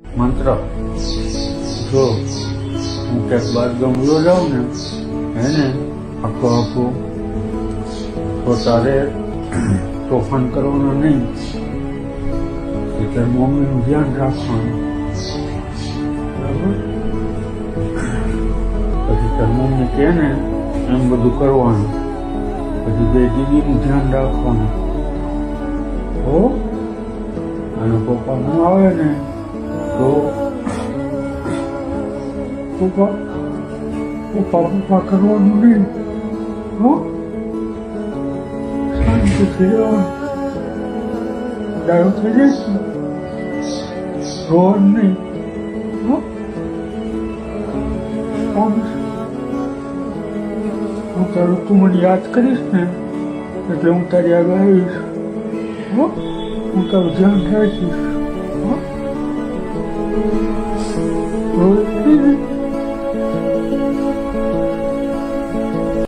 મંત્ર જો હું ક્યાંક બાર ગમલો જાઉં ને એને આખો આખો તો તારે તોફાન કરવાનું નહીં, એટલે મમ્મીનું ધ્યાન રાખવાનું, બરાબર? પછી તાર મમ્મી કહે ને એમ બધું કરવાનું, પછી બે દીદીનું ધ્યાન રાખવાનું હો. અને પપ્પા ન આવે ને તો પપ્પા પપ્પા પપ્પા કરવાનું નહીં હો. શાંતિથી રહેવાનું, ડાયો થઈ જઈશ ને રોવાનું નહીં હો. હું તારું તું મને યાદ કરીશ ને એટલે હું તારી આગળ આવીશ હો. હું તારું ધ્યાન રાખીશ.